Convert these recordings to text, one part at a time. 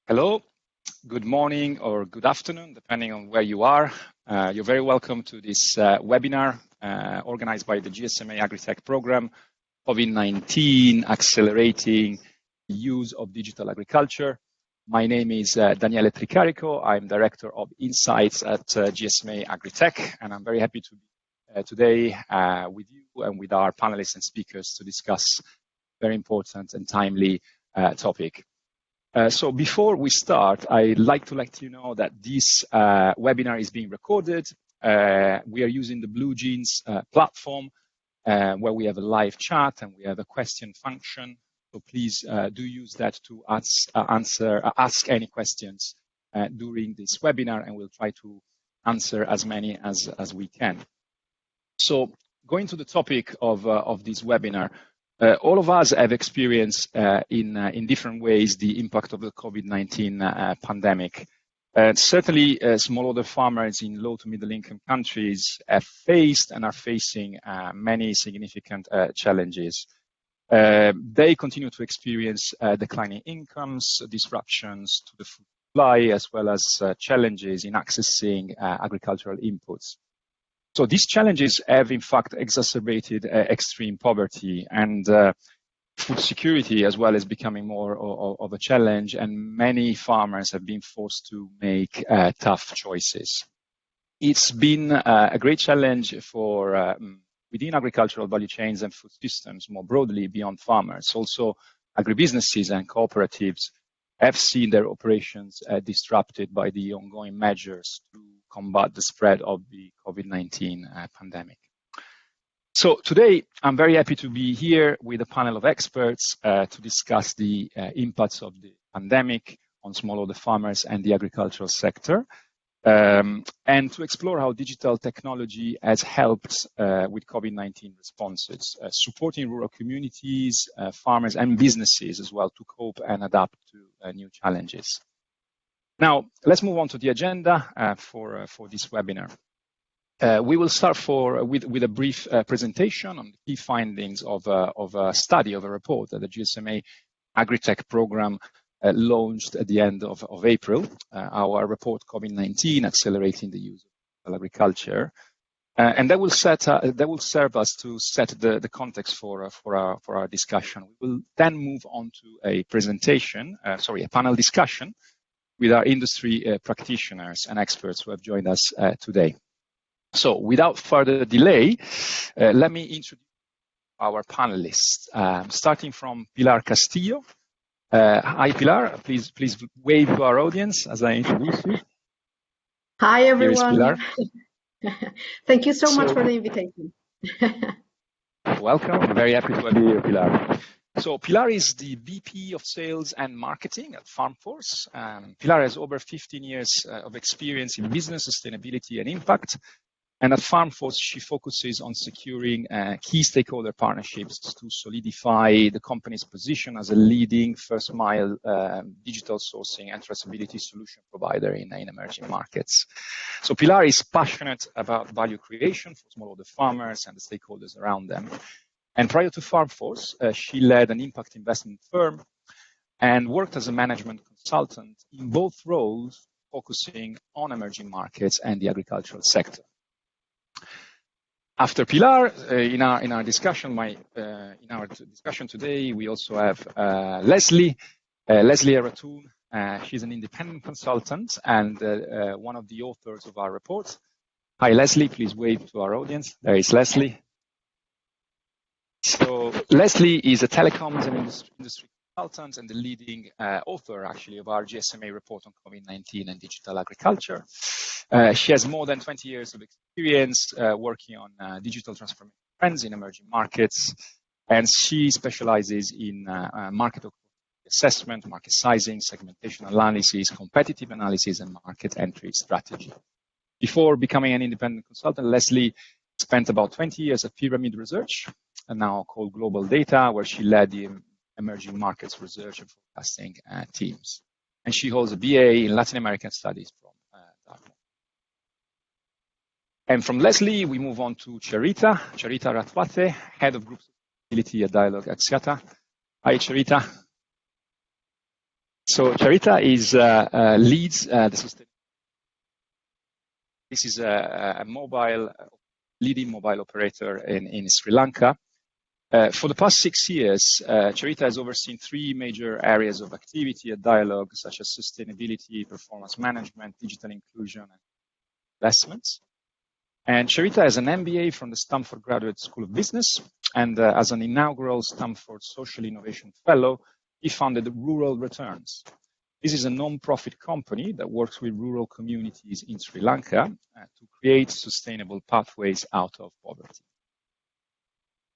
Hello, good morning or good afternoon, depending on where you are. You're very welcome to this webinar organized by the GSMA Agritech program, COVID-19 Accelerating the Use of Digital Agriculture. My name is Daniele Tricarico. I'm Director of Insights at GSMA Agritech, and I'm very happy to be today with you and with our panelists and speakers to discuss very important and timely topic. So before we start, I'd like to let you know that this webinar is being recorded. We are using the Blue Jeans platform where we have a live chat and we have a question function. So please do use that to ask any questions during this webinar, and we'll try to answer as many as we can. So going to the topic of this webinar, all of us have experienced in different ways the impact of the COVID-19 pandemic. Certainly, smallholder farmers in low to middle income countries have faced and are facing many significant challenges. They continue to experience declining incomes, disruptions to the food supply, as well as challenges in accessing agricultural inputs. So these challenges have, in fact, exacerbated extreme poverty, and food security as well is becoming more of a challenge, and many farmers have been forced to make tough choices. It's been a great challenge for within agricultural value chains and food systems more broadly beyond farmers. Also, agribusinesses and cooperatives have seen their operations disrupted by the ongoing measures to combat the spread of the COVID-19 pandemic. So today, I'm very happy to be here with a panel of experts to discuss the impacts of the pandemic on smallholder farmers and the agricultural sector, and to explore how digital technology has helped with COVID-19 responses, supporting rural communities, farmers and businesses as well to cope and adapt to new challenges. Now, let's move on to the agenda for this webinar. We will start with a brief presentation on the key findings of a study, of a report that the GSMA Agritech program launched at the end of April, our report COVID-19 Accelerating the Use of Agriculture. And that will serve us to set the context for our discussion. We will then move on to a panel discussion with our industry practitioners and experts who have joined us today. So without further delay, let me introduce our panelists, starting from Pilar Castillo. Hi, Pilar. Please wave to our audience as I introduce you. Hi, everyone. Here is Pilar. Thank you so much for the invitation. Welcome. Very happy to have you here, Pilar. So Pilar is the VP of Sales and Marketing at FarmForce. Pilar has over 15 years of experience in business, sustainability, and impact. And at FarmForce, she focuses on securing key stakeholder partnerships to solidify the company's position as a leading first-mile digital sourcing and traceability solution provider in emerging markets. So Pilar is passionate about value creation for smallholder farmers and the stakeholders around them. And prior to FarmForce, she led an impact investment firm and worked as a management consultant in both roles, focusing on emerging markets and the agricultural sector. After Pilar, in our discussion today, we also have Leslie Aratoun. She's an independent consultant and one of the authors of our report. Hi, Leslie. Please wave to our audience. There is Leslie. So Leslie is a telecoms and industry consultant and the leading author, actually, of our GSMA report on COVID-19 and digital agriculture. She has more than 20 years of experience working on digital transformation trends in emerging markets, and she specializes in market assessment, market sizing, segmentation analysis, competitive analysis, and market entry strategy. Before becoming an independent consultant, Leslie spent about 20 years at Pyramid Research, and now called Global Data, where she led the emerging markets research and forecasting teams. And she holds a BA in Latin American Studies from Dartmouth. And from Leslie, we move on to Charita Ratwate, Head of Group Sustainability at Dialogue Axiata. Hi, Charita. So Charita is leads the sustainability. This is a leading mobile operator in Sri Lanka. For the past 6 years, Charita has overseen 3 major areas of activity and dialogue, such as sustainability, performance management, digital inclusion, and investments. And Charita has an MBA from the Stanford Graduate School of Business, and as an inaugural Stanford Social Innovation Fellow, he founded Rural Returns. This is a non-profit company that works with rural communities in Sri Lanka to create sustainable pathways out of poverty.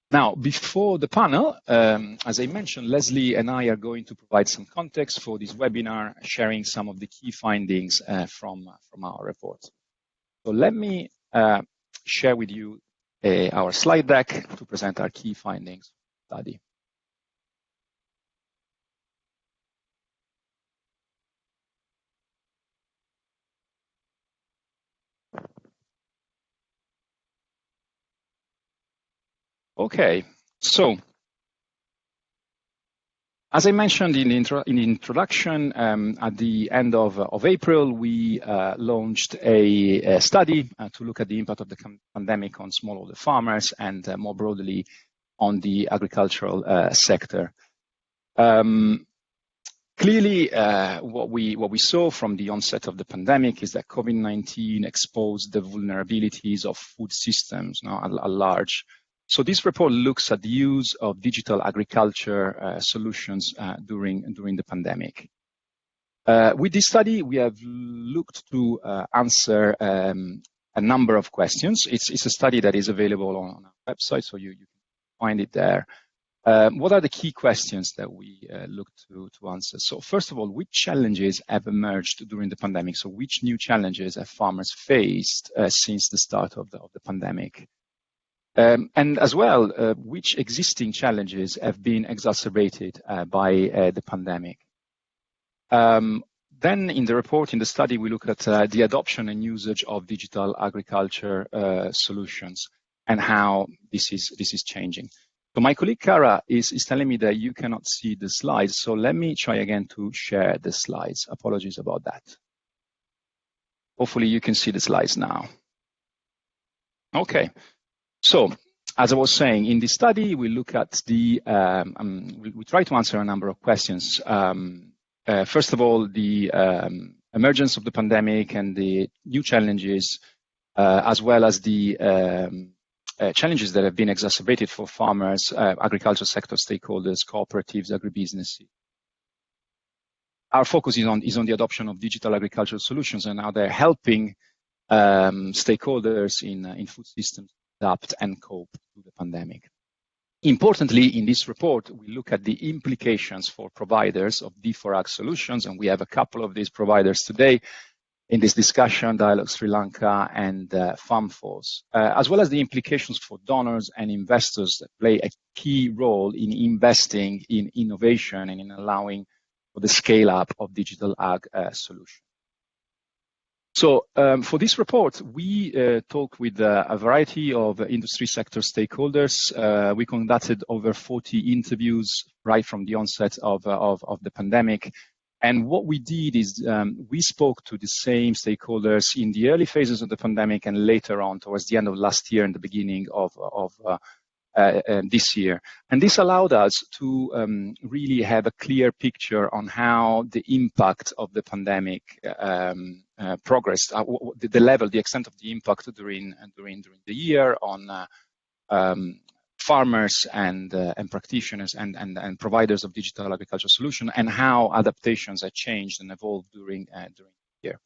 Now, before the panel, as I mentioned, Leslie and I are going to provide some context for this webinar, sharing some of the key findings from our report. So let me share with you our slide deck to present our key findings study. Okay, so as I mentioned in the introduction, at the end of April, we launched a study to look at the impact of the pandemic on smallholder farmers and more broadly on the agricultural sector. Clearly, what we saw from the onset of the pandemic is that COVID-19 exposed the vulnerabilities of food systems at large. So this report looks at the use of digital agriculture solutions during the pandemic. With this study, we have looked to answer a number of questions. It's a study that is available on our website, so you can find it there. What are the key questions that we looked to answer? So first of all, which challenges have emerged during the pandemic? So which new challenges have farmers faced since the start of the pandemic? And as well, which existing challenges have been exacerbated by the pandemic? Then in the report, in the study, we look at the adoption and usage of digital agriculture solutions and how this is changing. So my colleague Cara is telling me that you cannot see the slides, so let me try again to share the slides. Apologies about that. Hopefully you can see the slides now. Okay. So, as I was saying, in this study, we look at we try to answer a number of questions. First of all, the emergence of the pandemic and the new challenges, as well as the challenges that have been exacerbated for farmers, agricultural sector stakeholders, cooperatives, agribusinesses. Our focus is on the adoption of digital agricultural solutions and how they're helping stakeholders in food systems adapt and cope to the pandemic. Importantly, in this report, we look at the implications for providers of D4Ag solutions, and we have a couple of these providers today in this discussion, Dialogue Sri Lanka and FarmForce, as well as the implications for donors and investors that play a key role in investing in innovation and in allowing for the scale up of digital ag solutions. So for this report, we talked with a variety of industry sector stakeholders. We conducted over 40 interviews right from the onset of the pandemic. And what we did is we spoke to the same stakeholders in the early phases of the pandemic and later on towards the end of last year and the beginning of this year. And this allowed us to really have a clear picture on how the impact of the pandemic progressed, the level, the extent of the impact during the year on farmers and practitioners and providers of digital agriculture solutions, and how adaptations have changed and evolved during the year.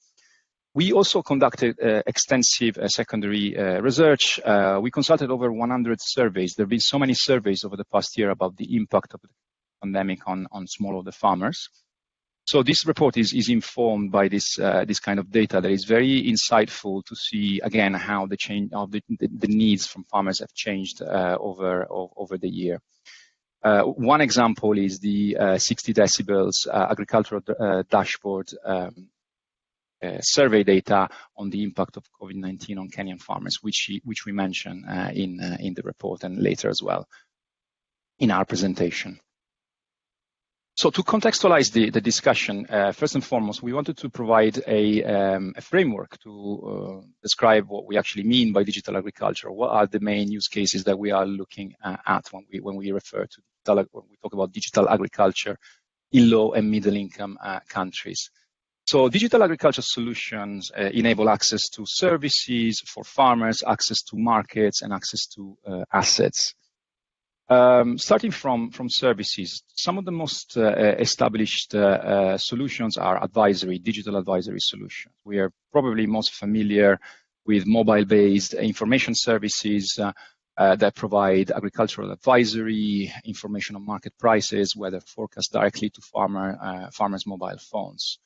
We also conducted extensive secondary research. We consulted over 100 surveys. There have been so many surveys over the past year about the impact of the pandemic on smallholder farmers. So this report is informed by this kind of data that is very insightful to see again how the change of the needs from farmers have changed over the year. One example is the 60 decibels agricultural dashboard survey data on the impact of COVID-19 on Kenyan farmers, which we mention in the report and later as well in our presentation. So to contextualize the discussion, first and foremost, we wanted to provide a framework to describe what we actually mean by digital agriculture. What are the main use cases that we are looking at when we refer to when we talk about digital agriculture in low and middle income countries? So digital agriculture solutions enable access to services for farmers, access to markets, and access to assets. Starting from services, some of the most established solutions are digital advisory solutions. We are probably most familiar with mobile-based information services that provide agricultural advisory, information on market prices, weather forecasts directly to farmers' mobile phones.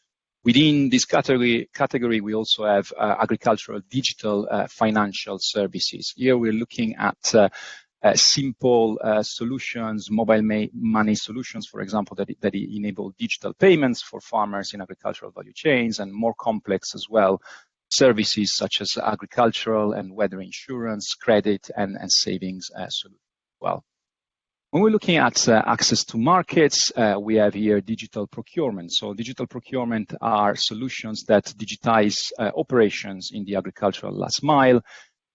Within this category, we also have agricultural digital financial services. Here we're looking at simple solutions, mobile money solutions, for example, that enable digital payments for farmers in agricultural value chains, and more complex as well, services such as agricultural and weather insurance, credit, and savings solutions as well. When we're looking at access to markets, we have here digital procurement. So digital procurement are solutions that digitize operations in the agricultural last mile,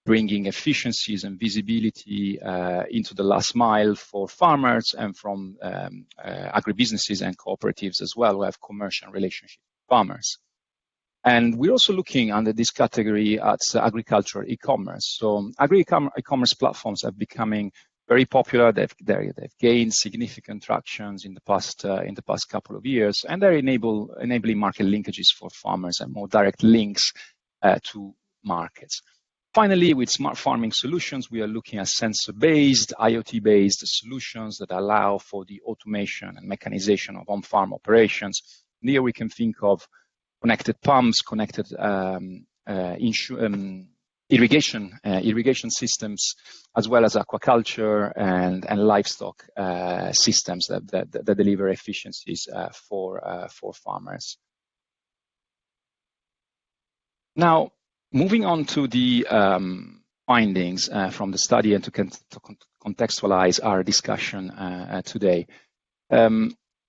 bringing efficiencies and visibility into the last mile for farmers and from agribusinesses and cooperatives as well, who have commercial relationships with farmers. And we're also looking under this category at agricultural e-commerce. So e-commerce platforms are becoming very popular. They've gained significant tractions in the past couple of years, and they're enabling market linkages for farmers and more direct links to markets. Finally, with smart farming solutions, we are looking at sensor-based, IoT-based solutions that allow for the automation and mechanization of on-farm operations. And here we can think of connected pumps, connected irrigation systems, as well as aquaculture and livestock systems that deliver efficiencies for farmers. Now, moving on to the findings from the study and to contextualize our discussion today.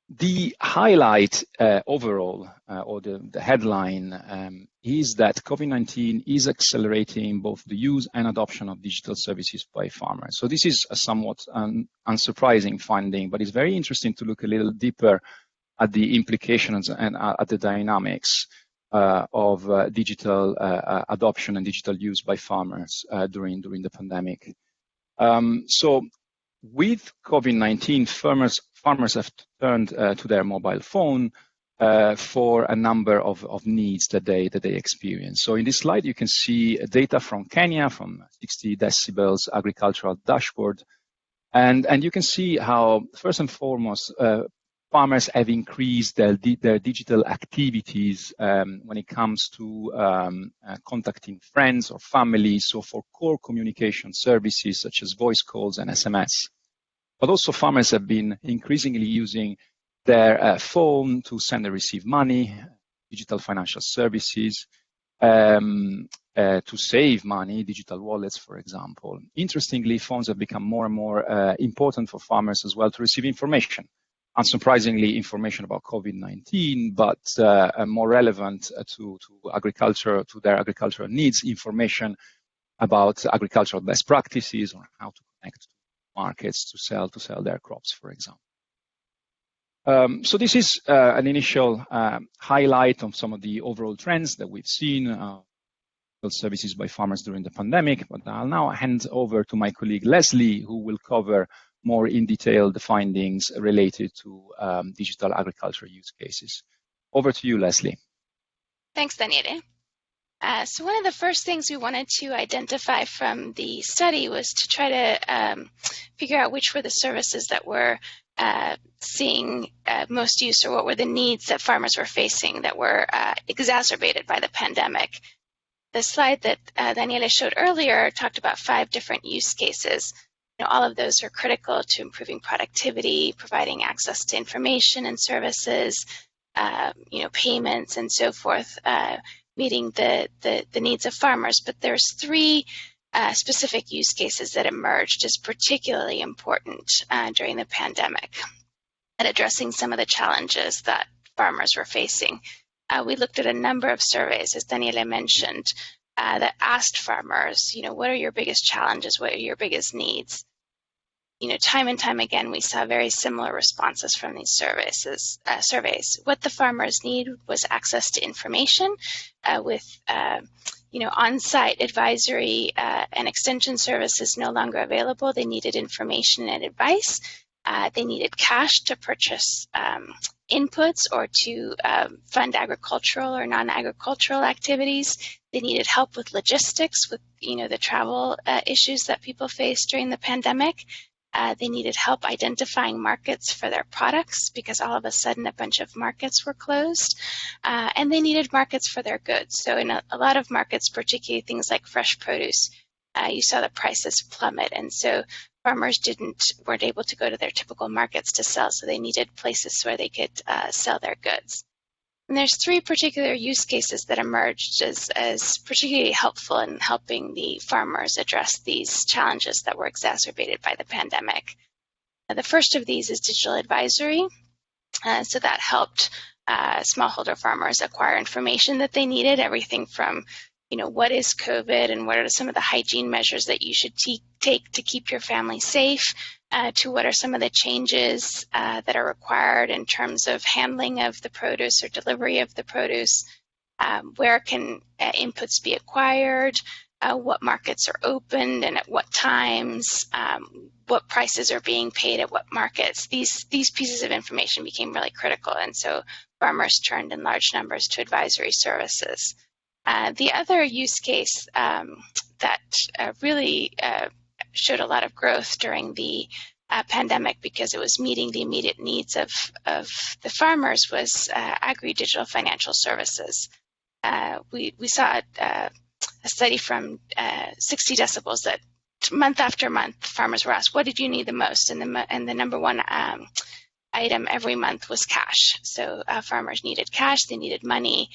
The highlight overall, or the headline, is that COVID-19 is accelerating both the use and adoption of digital services by farmers. So this is a somewhat unsurprising finding, but it's very interesting to look a little deeper at the implications and at the dynamics of digital adoption and digital use by farmers during the pandemic. So with COVID-19, farmers have turned to their mobile phone for a number of needs that they experience. So in this slide, you can see data from Kenya, from 60 decibels agricultural dashboard. And you can see how, first and foremost, farmers have increased their digital activities when it comes to contacting friends or family, so for core communication services such as voice calls and SMS. But also farmers have been increasingly using their phone to send and receive money, digital financial services, to save money, digital wallets, for example. Interestingly, phones have become more and more important for farmers as well to receive information. Unsurprisingly, information about COVID-19, but more relevant to agriculture, to their agricultural needs, information about agricultural best practices or how to connect to markets to sell their crops, for example. So this is an initial highlight of some of the overall trends that we've seen services by farmers during the pandemic. But I'll now hand over to my colleague Leslie, who will cover more in detail the findings related to digital agriculture use cases. Over to you, Leslie. Thanks, Daniele. So one of the first things we wanted to identify from the study was to try to figure out which were the services that were seeing most use, or what were the needs that farmers were facing that were exacerbated by the pandemic. The slide that Daniele showed earlier talked about 5 different use cases. All of those are critical to improving productivity, providing access to information and services, payments and so forth, meeting the needs of farmers. But there's 3 specific use cases that emerged as particularly important during the pandemic. at addressing some of the challenges that farmers were facing. We looked at a number of surveys, as Daniele mentioned, that asked farmers, what are your biggest challenges? What are your biggest needs? Time and time again, we saw very similar responses from these surveys. What the farmers need was access to information with on-site advisory and extension services no longer available. They needed information and advice. They needed cash to purchase inputs or to fund agricultural or non-agricultural activities. They needed help with logistics, with the travel issues that people faced during the pandemic. They needed help identifying markets for their products because all of a sudden a bunch of markets were closed. And they needed markets for their goods. So in a lot of markets, particularly things like fresh produce, you saw the prices plummet. And so farmers weren't able to go to their typical markets to sell. So they needed places where they could sell their goods. And there's three particular use cases that emerged as particularly helpful in helping the farmers address these challenges that were exacerbated by the pandemic. The first of these is digital advisory. So that helped smallholder farmers acquire information that they needed, everything from what is COVID and what are some of the hygiene measures that you should take to keep your family safe, to what are some of the changes that are required in terms of handling of the produce or delivery of the produce, where can inputs be acquired, what markets are opened and at what times, what prices are being paid at what markets. These pieces of information became really critical, and so farmers turned in large numbers to advisory services. The other use case that really showed a lot of growth during the pandemic because it was meeting the immediate needs of the farmers was agri-digital financial services. We saw a study from 60 Decibels that month after month farmers were asked, what did you need the most? And the number one item every month was cash. So farmers needed cash, they needed money.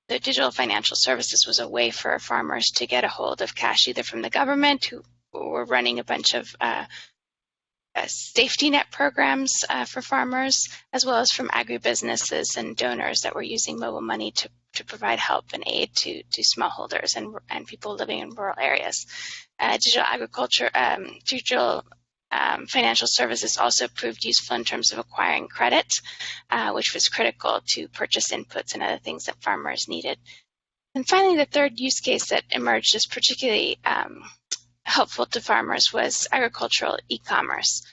The digital financial services was a way for farmers to get a hold of cash either from the government, who were running a bunch of safety net programs for farmers, as well as from agribusinesses and donors that were using mobile money to provide help and aid to smallholders and people living in rural areas. Digital financial services also proved useful in terms of acquiring credit, which was critical to purchase inputs and other things that farmers needed. And finally, the third use case that emerged as particularly helpful to farmers was agricultural e-commerce.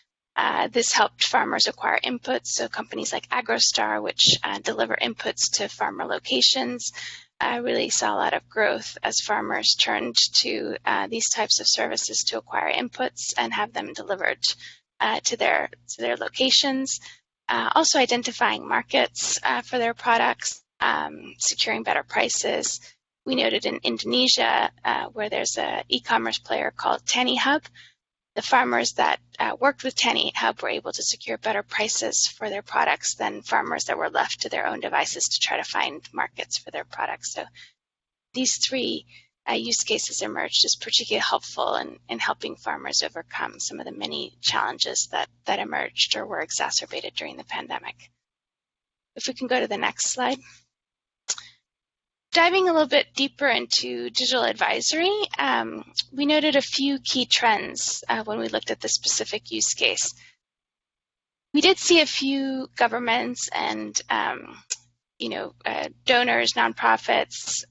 This helped farmers acquire inputs, so companies like AgroStar, which deliver inputs to farmer locations, really saw a lot of growth as farmers turned to these types of services to acquire inputs and have them delivered to their locations. Also identifying markets for their products, securing better prices. We noted in Indonesia, where there's an e-commerce player called TaniHub, the farmers that worked with TaniHub were able to secure better prices for their products than farmers that were left to their own devices to try to find markets for their products. So these three use cases emerged as particularly helpful in helping farmers overcome some of the many challenges that emerged or were exacerbated during the pandemic. If we can go to the next slide. Diving a little bit deeper into digital advisory, we noted a few key trends when we looked at the specific use case. We did see a few governments and donors, nonprofits,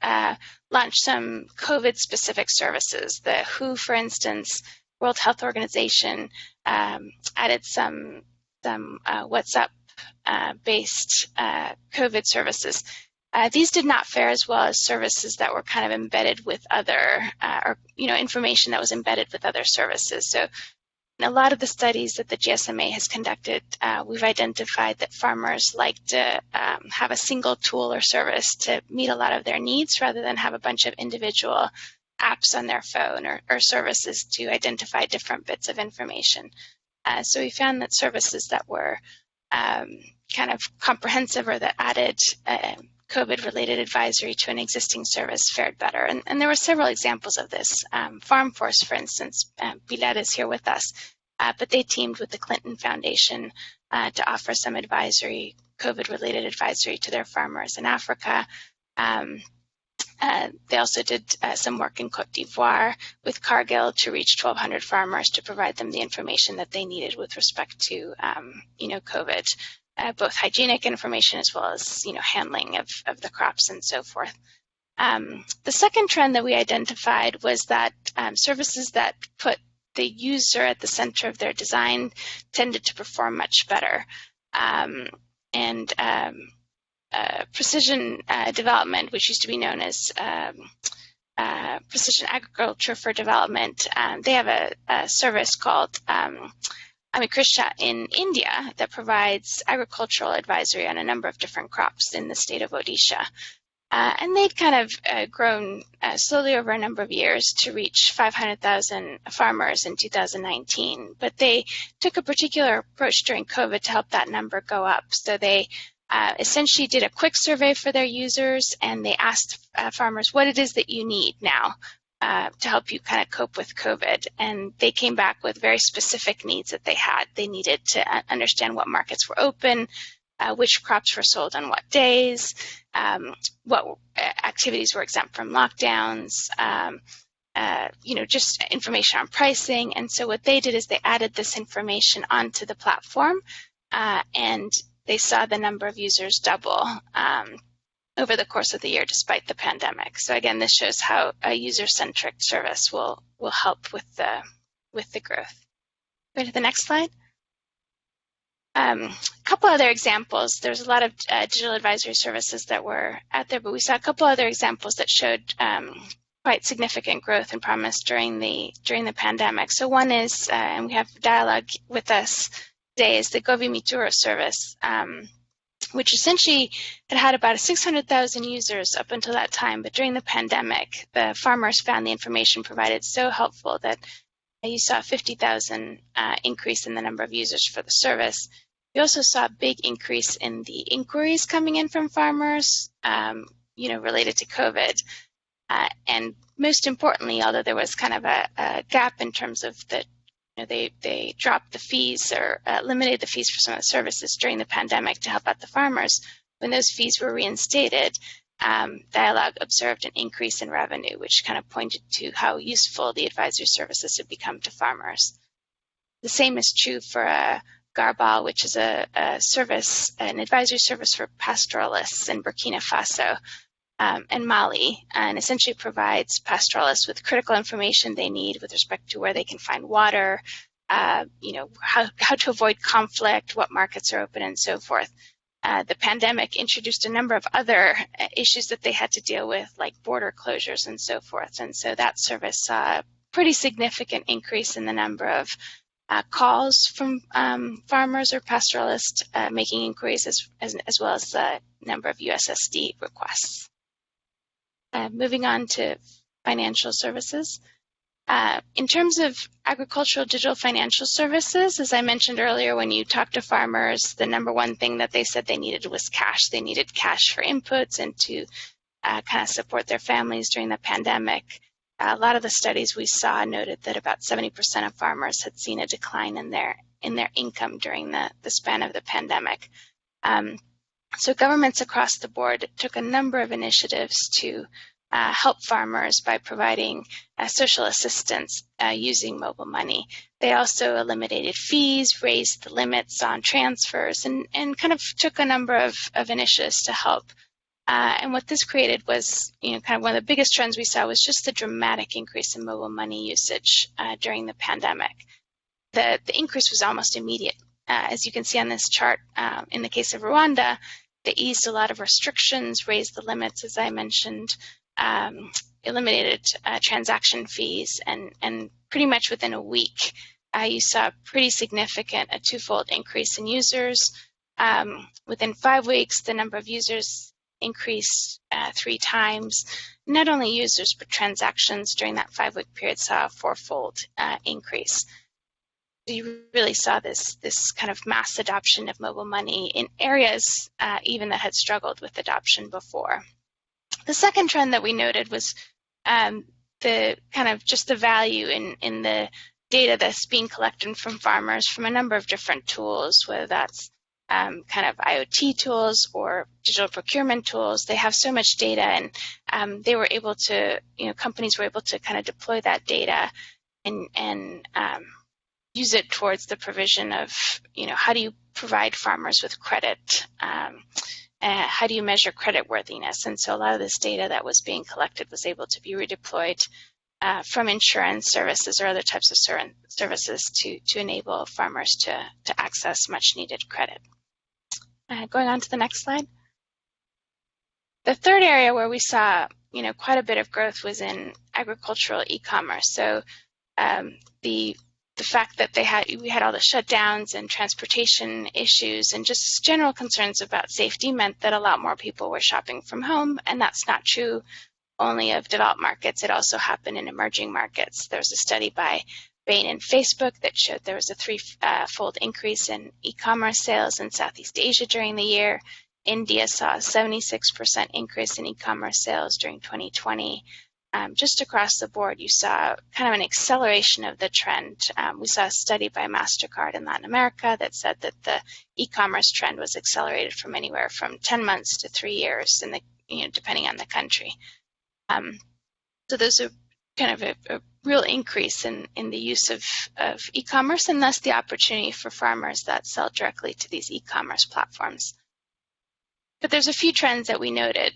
launch some COVID-specific services. The WHO, for instance, World Health Organization, added some WhatsApp-based COVID services. These did not fare as well as services that were kind of embedded with other, information that was embedded with other services. So in a lot of the studies that the GSMA has conducted, we've identified that farmers like to have a single tool or service to meet a lot of their needs rather than have a bunch of individual apps on their phone or services to identify different bits of information. So we found that services that were kind of comprehensive or that added COVID-related advisory to an existing service fared better. And there were several examples of this. FarmForce, for instance, Pilar is here with us. but they teamed with the Clinton Foundation to offer some advisory, COVID-related advisory to their farmers in Africa. They also did some work in Cote d'Ivoire with Cargill to reach 1,200 farmers to provide them the information that they needed with respect to, COVID, both hygienic information as well as, handling of the crops and so forth. The second trend that we identified was that services that put the user at the center of their design tended to perform much better. Precision development, which used to be known as precision agriculture for development, they have a service called Amikrisha in India that provides agricultural advisory on a number of different crops in the state of Odisha. And they'd kind of grown slowly over a number of years to reach 500,000 farmers in 2019. But they took a particular approach during COVID to help that number go up. So they essentially did a quick survey for their users, and they asked farmers what it is that you need now to help you kind of cope with COVID. And they came back with very specific needs that they had. They needed to understand what markets were open, which crops were sold on what days, what activities were exempt from lockdowns, just information on pricing. And so what they did is they added this information onto the platform, and they saw the number of users double over the course of the year despite the pandemic. So again, this shows how a user-centric service will help with the growth. Go to the next slide. A couple other examples. There's a lot of digital advisory services that were out there, but we saw a couple other examples that showed quite significant growth and promise during the pandemic. So one is, and we have dialogue with us today, is the Govi Mituro service, which essentially had about 600,000 users up until that time. But during the pandemic, the farmers found the information provided so helpful that you saw a 50,000 increase in the number of users for the service. We also saw a big increase in the inquiries coming in from farmers, related to COVID. And most importantly, although there was kind of a gap in terms of they dropped the fees or limited the fees for some of the services during the pandemic to help out the farmers, when those fees were reinstated, Dialogue observed an increase in revenue, which kind of pointed to how useful the advisory services had become to farmers. The same is true for Garbal, which is an advisory service for pastoralists in Burkina Faso and Mali, and essentially provides pastoralists with critical information they need with respect to where they can find water, how to avoid conflict, what markets are open, and so forth. The pandemic introduced a number of other issues that they had to deal with, like border closures and so forth. And so that service saw a pretty significant increase in the number of calls from farmers or pastoralists making inquiries, as well as the number of USSD requests. Moving on to financial services. In terms of agricultural digital financial services, as I mentioned earlier, when you talk to farmers, the number one thing that they said they needed was cash. They needed cash for inputs and to kind of support their families during the pandemic. A lot of the studies we saw noted that about 70% of farmers had seen a decline in their income during the span of the pandemic. So governments across the board took a number of initiatives to help farmers by providing social assistance using mobile money. They also eliminated fees, raised the limits on transfers, and kind of took a number of initiatives to help. And what this created was, kind of one of the biggest trends we saw was just the dramatic increase in mobile money usage during the pandemic. The increase was almost immediate. As you can see on this chart, in the case of Rwanda, they eased a lot of restrictions, raised the limits, as I mentioned, eliminated transaction fees, and pretty much within a week, you saw a pretty significant, a twofold increase in users. Within 5 weeks, the number of users increased 3 times. Not only users, but transactions during that 5-week period saw a 4-fold increase. You really saw this kind of mass adoption of mobile money in areas even that had struggled with adoption before. The second trend that we noted was the kind of just the value in the data that's being collected from farmers from a number of different tools, whether that's kind of IoT tools or digital procurement tools. They have so much data, and they were able to, companies were able to kind of deploy that data and use it towards the provision of, how do you provide farmers with credit? How do you measure credit worthiness? And so a lot of this data that was being collected was able to be redeployed from insurance services or other types of services to enable farmers to access much needed credit. Going on to the next slide. The third area where we saw quite a bit of growth was in agricultural e-commerce. So the fact that we had all the shutdowns and transportation issues and just general concerns about safety meant that a lot more people were shopping from home, and that's not true only of developed markets. It also happened in emerging markets. There was a study by Bain and Facebook that showed there was a threefold increase in e-commerce sales in Southeast Asia during the year. India saw a 76% increase in e-commerce sales during 2020. Just across the board, you saw kind of an acceleration of the trend. We saw a study by MasterCard in Latin America that said that the e-commerce trend was accelerated from anywhere from 10 months to 3 years, depending on the country. So there's a kind of a real increase in the use of e-commerce, and thus the opportunity for farmers that sell directly to these e-commerce platforms. But there's a few trends that we noted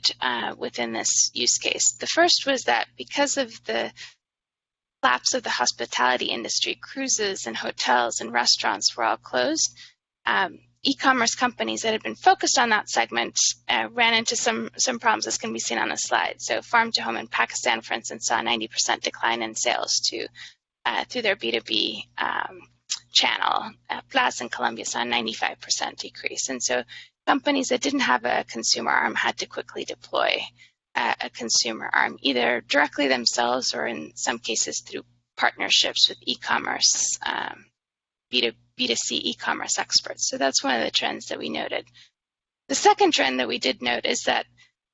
within this use case. The first was that because of the collapse of the hospitality industry, cruises and hotels and restaurants were all closed. E-commerce companies that had been focused on that segment ran into some problems, as can be seen on the slide. So Farm to Home in Pakistan, for instance, saw a 90% decline in sales through their B2B channel. Plaza in Colombia saw a 95% decrease. And so companies that didn't have a consumer arm had to quickly deploy a consumer arm, either directly themselves or in some cases through partnerships with e-commerce, B2C e-commerce experts. So that's one of the trends that we noted. The second trend that we did note is that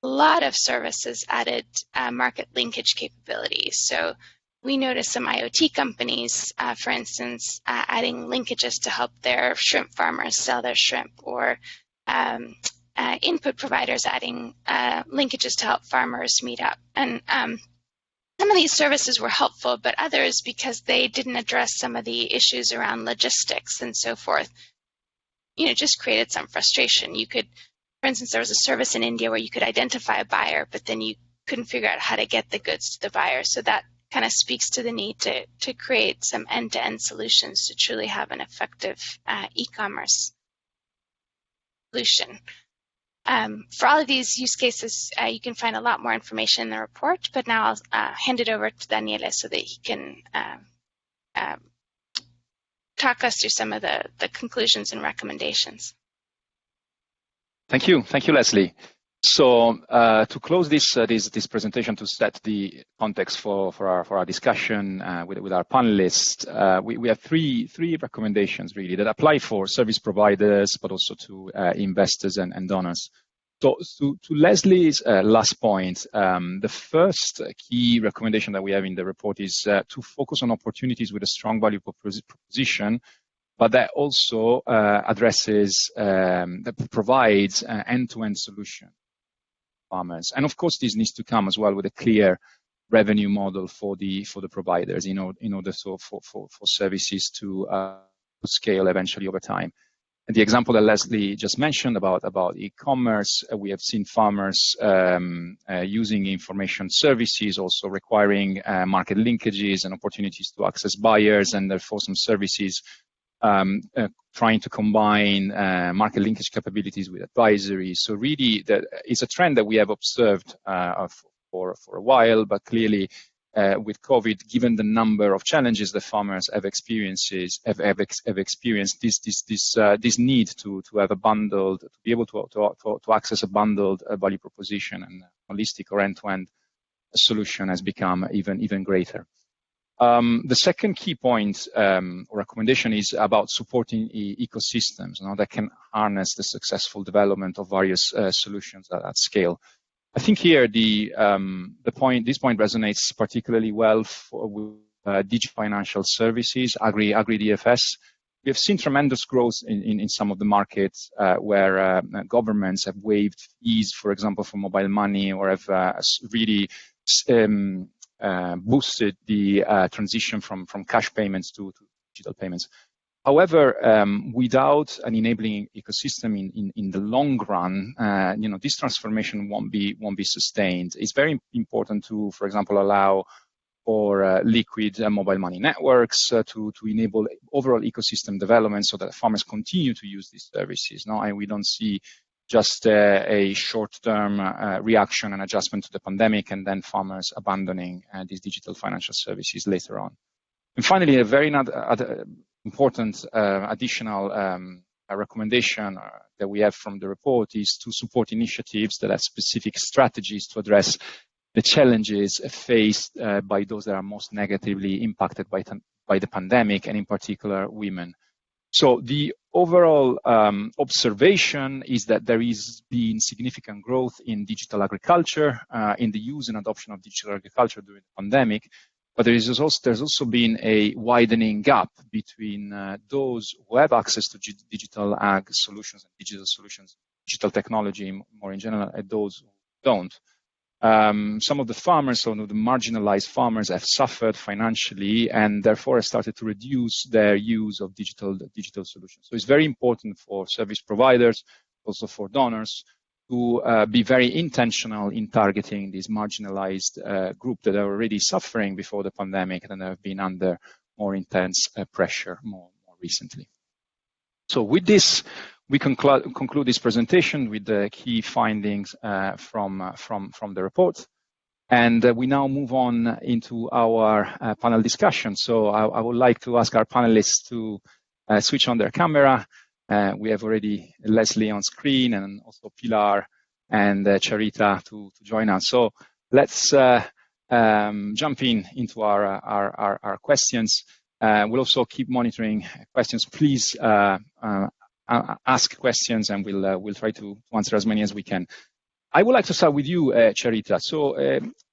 a lot of services added market linkage capabilities. So we noticed some IoT companies, for instance, adding linkages to help their shrimp farmers sell their shrimp, or input providers adding linkages to help farmers meet up. And some of these services were helpful, but others, because they didn't address some of the issues around logistics and so forth, just created some frustration. You could, for instance, there was a service in India where you could identify a buyer, but then you couldn't figure out how to get the goods to the buyer. So that kind of speaks to the need to create some end-to-end solutions to truly have an effective e-commerce solution. For all of these use cases, you can find a lot more information in the report, but now I'll hand it over to Daniele so that he can talk us through some of the conclusions and recommendations. Thank you, Leslie. So to close this presentation, to set the context for our discussion with our panelists, we have three recommendations really that apply for service providers, but also to investors and donors. So to Leslie's last point, the first key recommendation that we have in the report is to focus on opportunities with a strong value proposition, but that also addresses, that provides an end-to-end solution for farmers. And of course, this needs to come as well with a clear revenue model for the providers in order for services to scale eventually over time. And the example that Leslie just mentioned about e-commerce, we have seen farmers using information services, also requiring market linkages and opportunities to access buyers, and therefore some services trying to combine market linkage capabilities with advisory. So really, it's a trend that we have observed for a while, but clearly with COVID, given the number of challenges that farmers have experienced, this need to have a bundled, to be able to access a bundled value proposition and holistic or end-to-end solution has become even greater. The second key point or recommendation is about supporting ecosystems that can harness the successful development of various solutions at scale. I think here this point resonates particularly well with digital financial services, agri-DFS. We have seen tremendous growth in some of the markets where governments have waived fees, for example, for mobile money, or have really boosted the transition from cash payments to digital payments. However, without an enabling ecosystem in the long run, this transformation won't be sustained. It's very important to, for example, allow for liquid mobile money networks to enable overall ecosystem development so that farmers continue to use these services. And we don't see just a short-term reaction and adjustment to the pandemic and then farmers abandoning these digital financial services later on. And finally, a very important additional recommendation that we have from the report is to support initiatives that have specific strategies to address the challenges faced by those that are most negatively impacted by the pandemic, and in particular, women. So the overall observation is that there is been significant growth in digital agriculture, in the use and adoption of digital agriculture during the pandemic, but there's also been a widening gap between those who have access to digital ag solutions and digital technology more in general, and those who don't. Some of the farmers, some of the marginalized farmers, have suffered financially and therefore have started to reduce their use of digital solutions. So it's very important for service providers, also for donors, to be very intentional in targeting this marginalized group that are already suffering before the pandemic and have been under more intense pressure more recently. So with this, we conclude this presentation with the key findings from the report. And we now move on into our panel discussion. So I would like to ask our panelists to switch on their camera. We have already Leslie on screen and also Pilar and Charita to join us. So let's jump into our questions. We'll also keep monitoring questions. Please ask questions, and we'll try to answer as many as we can. I would like to start with you, Charita. So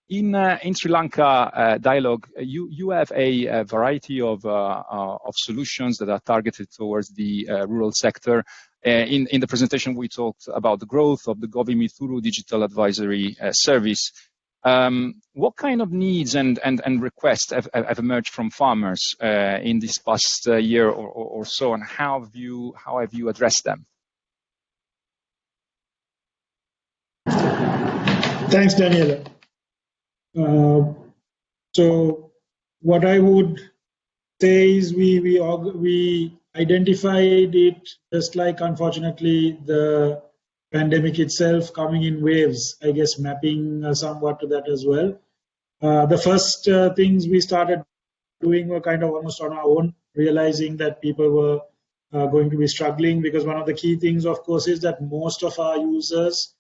in Sri Lanka dialogue, you have a variety of solutions that are targeted towards the rural sector. In the presentation, we talked about the growth of the Govimithuru digital advisory service. What kind of needs and requests have emerged from farmers in this past year or so, and how have you addressed them? Thanks, Daniela. So what I would say is we identified it, just like, unfortunately, the pandemic itself, coming in waves, I guess, mapping somewhat to that as well. The first things we started doing were kind of almost on our own, realizing that people were going to be struggling, because one of the key things, of course, is that most of our users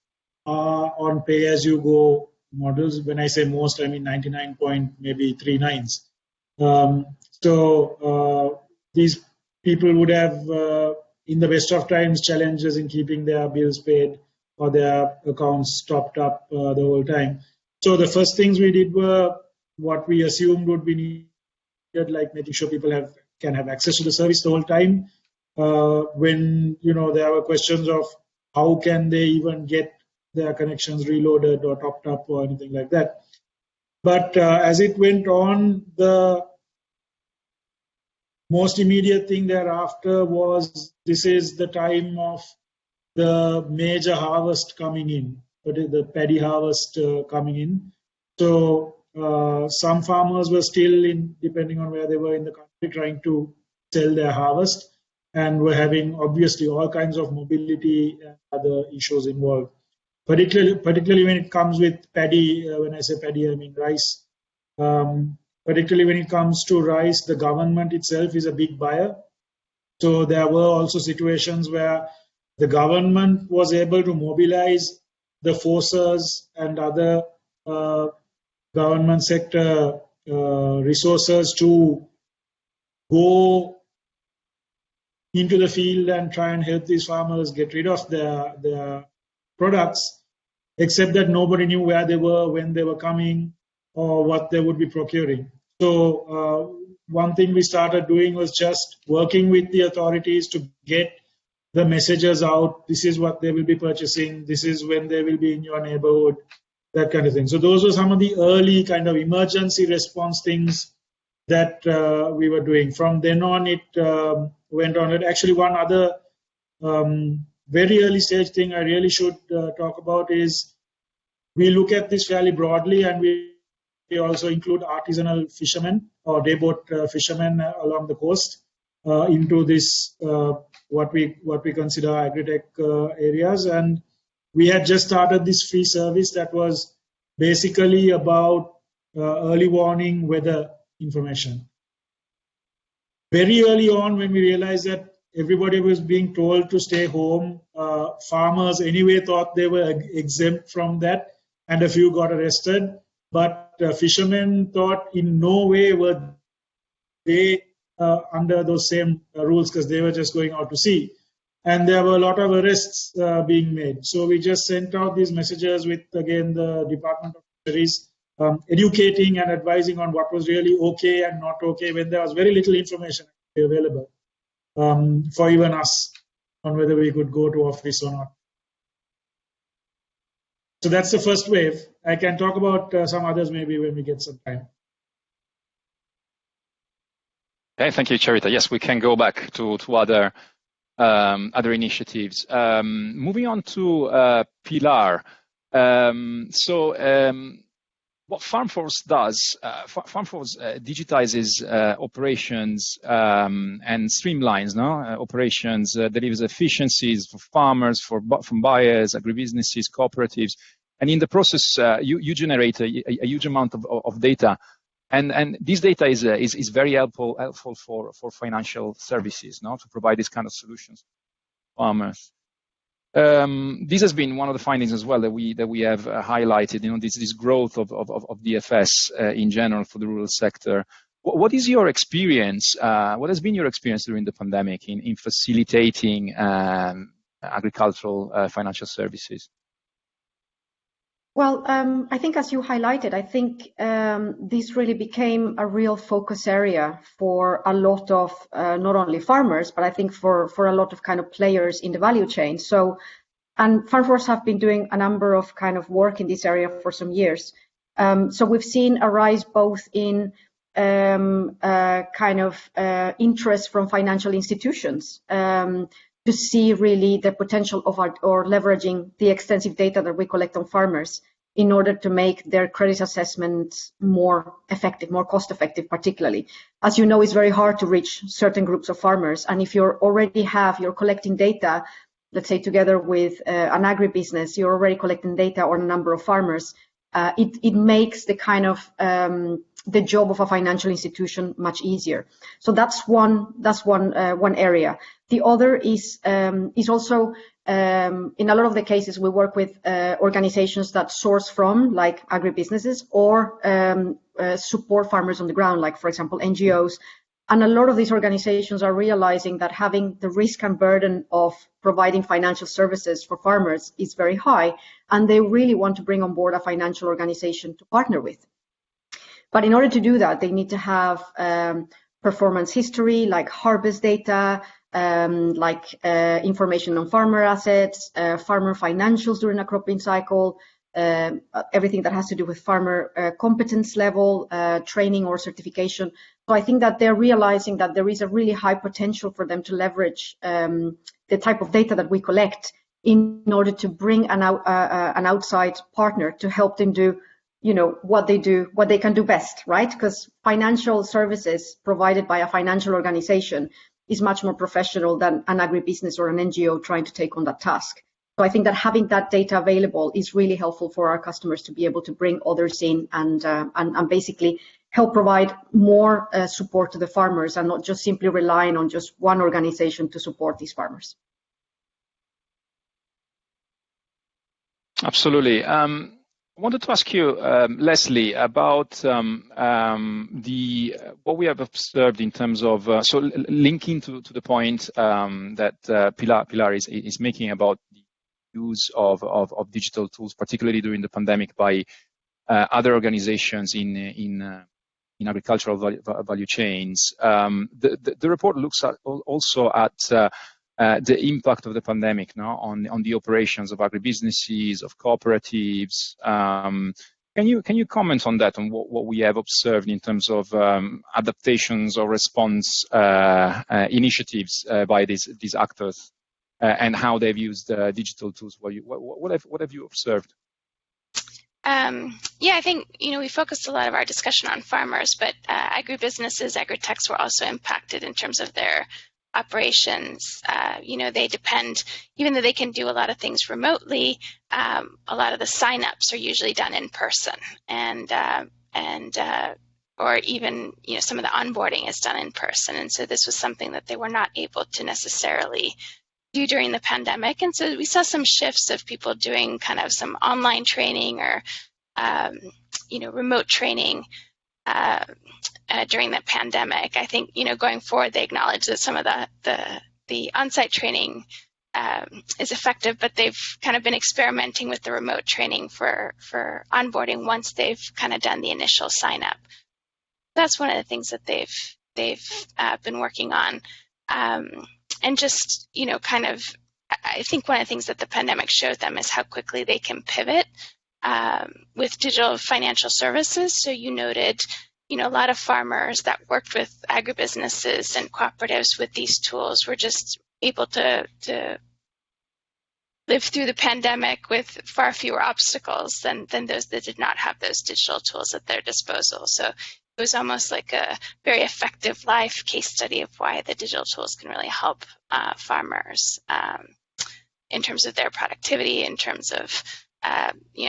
are on pay-as-you-go models. When I say most, I mean 99.39. So these people would have, in the best of times, challenges in keeping their bills paid or their accounts topped up the whole time. So the first things we did were what we assumed would be needed, like making sure people can have access to the service the whole time. When there were questions of how can they even get their connections reloaded or topped up or anything like that. But as it went on, the most immediate thing thereafter was, this is the time of the major harvest coming in, the paddy harvest coming in. So some farmers were still depending on where they were in the country, trying to sell their harvest, and were having obviously all kinds of mobility and other issues involved. Particularly when it comes with paddy, when I say paddy, I mean rice. Particularly when it comes to rice, the government itself is a big buyer. So there were also situations where the government was able to mobilize the forces and other government sector resources to go into the field and try and help these farmers get rid of their products, except that nobody knew where they were, when they were coming, or what they would be procuring. So one thing we started doing was just working with the authorities to get the messages out. This is what they will be purchasing. This is when they will be in your neighborhood, that kind of thing. So those were some of the early kind of emergency response things that we were doing. From then on, it went on. Actually, one other very early stage thing I really should talk about is we look at this fairly broadly, and we also include artisanal fishermen or dayboat fishermen along the coast into this what we consider agri-tech areas. And we had just started this free service that was basically about early warning weather information. Very early on, when we realized that everybody was being told to stay home, farmers anyway thought they were exempt from that, and a few got arrested. But fishermen thought in no way were they under those same rules, because they were just going out to sea. And there were a lot of arrests being made. So we just sent out these messages with, again, the Department of Fisheries, educating and advising on what was really okay and not okay, when there was very little information available for even us on whether we could go to office or not. So that's the first wave. I can talk about some others maybe when we get some time. Okay, thank you, Charita. Yes, we can go back to other initiatives. Moving on to Pilar. What FarmForce does, FarmForce digitizes operations and streamlines operations, delivers efficiencies for farmers, from buyers, agribusinesses, cooperatives, and in the process, you generate a huge amount of data, and this data is very helpful for financial services, to provide this kind of solutions to farmers. This has been one of the findings as well that we have highlighted. This growth of DFS in general for the rural sector. What is your experience? What has been your experience during the pandemic in facilitating agricultural financial services? Well, I think as you highlighted, I think this really became a real focus area for a lot of not only farmers, but I think for a lot of kind of players in the value chain. So, and FarmForce have been doing a number of kind of work in this area for some years. So we've seen a rise both in interest from financial institutions to see really the potential of or leveraging the extensive data that we collect on farmers in order to make their credit assessments more effective, more cost effective, particularly. As you know, it's very hard to reach certain groups of farmers. And if you're collecting data, let's say together with an agribusiness, you're already collecting data on a number of farmers, it makes the kind of the job of a financial institution much easier. So that's one area. The other is also in a lot of the cases we work with organizations that source from, like agribusinesses, or support farmers on the ground, like for example NGOs. And a lot of these organizations are realizing that having the risk and burden of providing financial services for farmers is very high, and they really want to bring on board a financial organization to partner with. But in order to do that, they need to have performance history, like harvest data, information on farmer assets, farmer financials during a cropping cycle, everything that has to do with farmer competence level, training or certification. So I think that they're realizing that there is a really high potential for them to leverage the type of data that we collect in order to bring an outside partner to help them do, what they can do best, right? Because financial services provided by a financial organization is much more professional than an agribusiness or an NGO trying to take on that task. So I think that having that data available is really helpful for our customers to be able to bring others in and basically help provide more support to the farmers, and not just simply relying on just one organization to support these farmers. Absolutely. I wanted to ask you, Leslie, about what we have observed in terms of linking to the point that Pilar is making about the use of digital tools, particularly during the pandemic, by other organizations in in agricultural value chains. The report looks at also at the impact of the pandemic now on the operations of agribusinesses, of cooperatives. Can you comment on that, on what we have observed in terms of adaptations or response initiatives by these actors, and how they've used digital tools? What have you observed? Yeah, I think, we focused a lot of our discussion on farmers, but agribusinesses, agritechs were also impacted in terms of their operations. They depend, even though they can do a lot of things remotely, a lot of the signups are usually done in person, or even, some of the onboarding is done in person. And so this was something that they were not able to necessarily do during the pandemic. And so we saw some shifts of people doing kind of some online training or, remote training during the pandemic. I think, going forward, they acknowledge that some of the on-site training is effective, but they've kind of been experimenting with the remote training for onboarding once they've kind of done the initial sign up. That's one of the things that they've been working on. And just, I think one of the things that the pandemic showed them is how quickly they can pivot with digital financial services. So you noted, a lot of farmers that worked with agribusinesses and cooperatives with these tools were just able to live through the pandemic with far fewer obstacles than those that did not have those digital tools at their disposal. So it was almost like a very effective live case study of why the digital tools can really help farmers in terms of their productivity, in terms of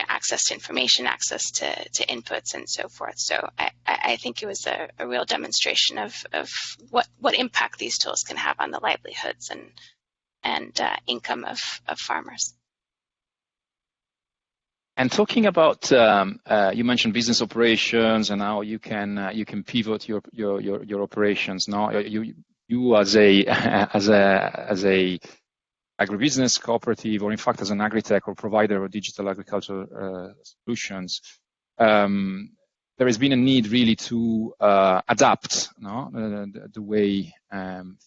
access to information, access to inputs, and so forth. So I think it was a real demonstration of what impact these tools can have on the livelihoods and income of farmers. And talking about, you mentioned business operations and how you can pivot your operations. Now, you as a agribusiness cooperative, or in fact as an agritech or provider of digital agricultural solutions, there has been a need really to adapt the way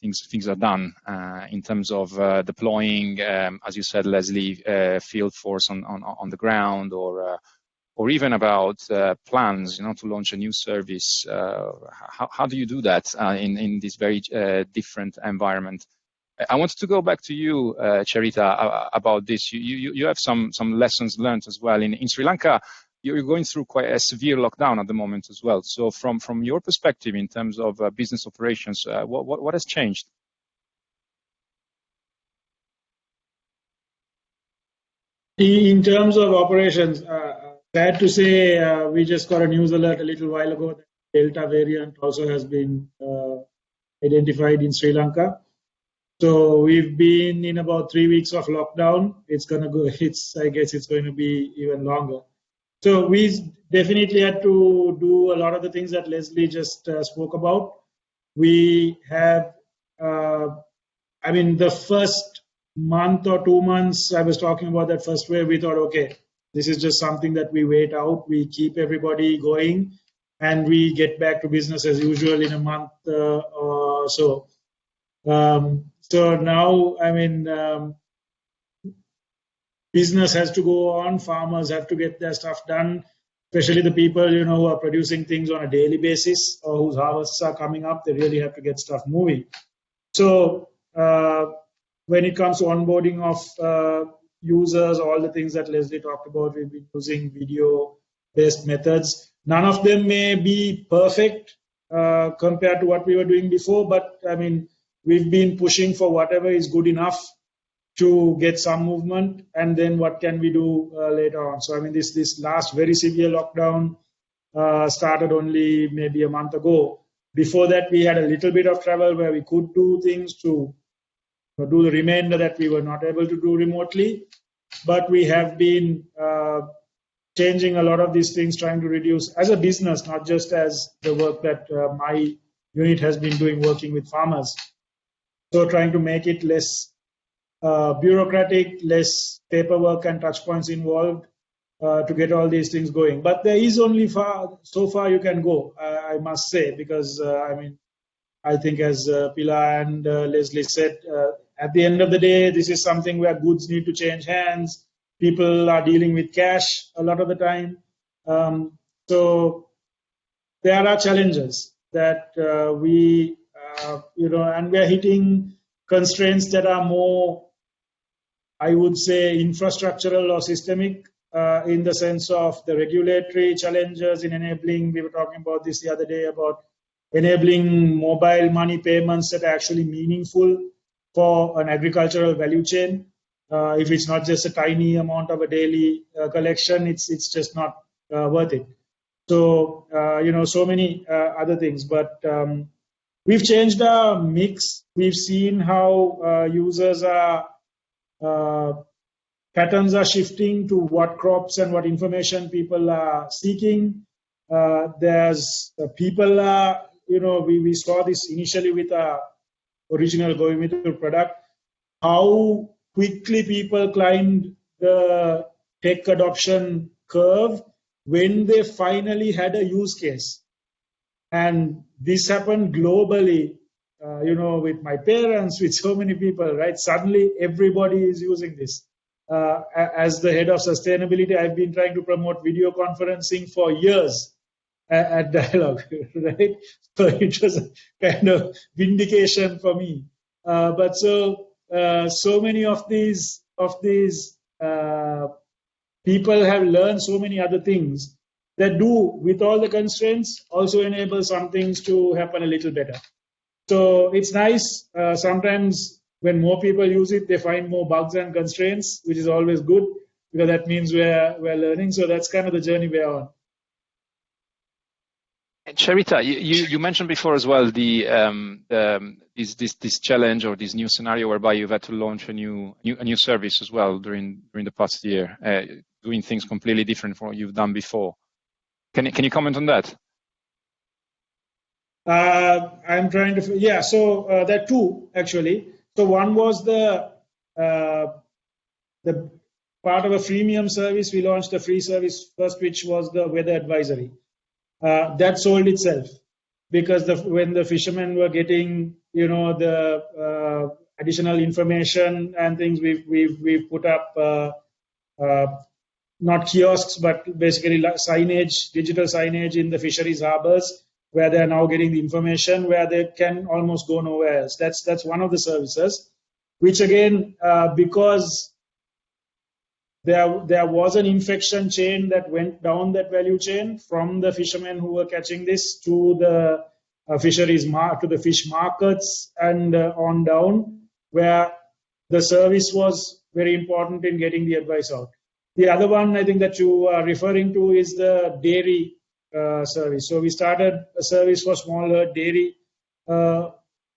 things are done in terms of deploying, as you said, Leslie, field force on the ground, or even about plans, to launch a new service. How do you do that in this very different environment? I wanted to go back to you, Charita, about this. You have some lessons learned as well. In Sri Lanka, you're going through quite a severe lockdown at the moment as well. So from your perspective in terms of business operations, what has changed? In terms of operations, sad to say, we just got a news alert a little while ago that Delta variant also has been identified in Sri Lanka. So we've been in about 3 weeks of lockdown. It's going to go. I guess it's going to be even longer. So we definitely had to do a lot of the things that Leslie just spoke about. We have, the first month or 2 months, I was talking about that first wave, we thought, okay, this is just something that we wait out. We keep everybody going and we get back to business as usual in a month or so. So now, business has to go on. Farmers have to get their stuff done, especially the people, who are producing things on a daily basis or whose harvests are coming up. They really have to get stuff moving. So when it comes to onboarding of users, all the things that Leslie talked about, we've been using video-based methods. None of them may be perfect compared to what we were doing before, but we've been pushing for whatever is good enough to get some movement, and then what can we do later on. So this last very severe lockdown started only maybe a month ago. Before that, we had a little bit of travel where we could do things to do the remainder that we were not able to do remotely. But we have been changing a lot of these things, trying to reduce as a business, not just as the work that my unit has been doing, working with farmers. So trying to make it less bureaucratic, less paperwork and touch points involved, to get all these things going. But there is only so far you can go, I must say, because I think as Pilar and Leslie said, at the end of the day, this is something where goods need to change hands. People are dealing with cash a lot of the time. So there are challenges that and we are hitting constraints that are more, I would say, infrastructural or systemic, in the sense of the regulatory challenges in enabling, we were talking about this the other day, about enabling mobile money payments that are actually meaningful for an agricultural value chain. If it's not just a tiny amount of a daily collection, it's just not worth it. So, so many other things. But we've changed our mix. We've seen how users patterns are shifting to what crops and what information people are seeking. There's people are, we saw this initially with our original Goimitu product, how quickly people climbed the tech adoption curve when they finally had a use case. And this happened globally, with my parents, with so many people, right? Suddenly everybody is using this. As the head of sustainability, I've been trying to promote video conferencing for years at Dialogue, right? So it was a kind of vindication for me. But so many of these people have learned so many other things that do, with all the constraints, also enable some things to happen a little better. So it's nice. Sometimes when more people use it, they find more bugs and constraints, which is always good, because that means we're learning. So that's kind of the journey we're on. Charita, you mentioned before as well this challenge or this new scenario whereby you've had to launch a new service as well during the past year, doing things completely different from what you've done before. Can you comment on that? I'm trying to. Yeah. So there are two actually. So one was the part of a freemium service. We launched a free service first, which was the weather advisory. That sold itself, because when the fishermen were getting, the additional information and things, we've put up not kiosks, but basically signage, digital signage in the fisheries harbors, where they are now getting the information where they can almost go nowhere else. That's one of the services, which again, because there was an infection chain that went down that value chain from the fishermen who were catching this to the fisheries to the fish markets and on down, where the service was very important in getting the advice out. The other one I think that you are referring to is the dairy service. So we started a service for smaller dairy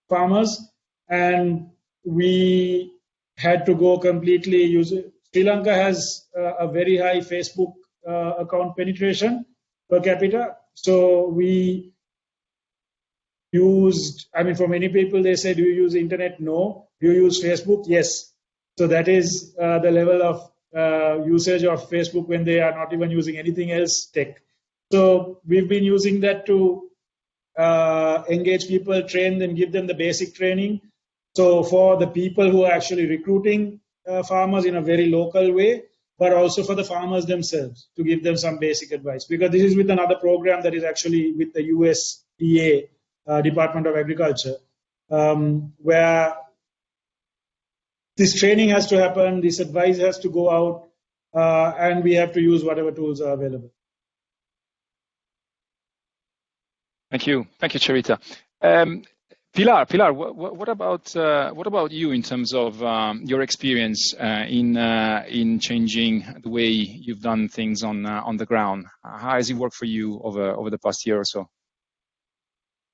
farmers, and we had to go completely use it. Sri Lanka has a very high Facebook account penetration per capita. So we used, for many people, they say, do you use internet? No. Do you use Facebook? Yes. So that is the level of usage of Facebook when they are not even using anything else tech. So we've been using that to engage people, train them, give them the basic training. So for the people who are actually recruiting farmers in a very local way, but also for the farmers themselves to give them some basic advice. Because this is with another program that is actually with the USDA, Department of Agriculture, where this training has to happen, this advice has to go out, and we have to use whatever tools are available. Thank you, Charita. Pilar, what about you in terms of your experience in changing the way you've done things on the ground? How has it worked for you over the past year or so?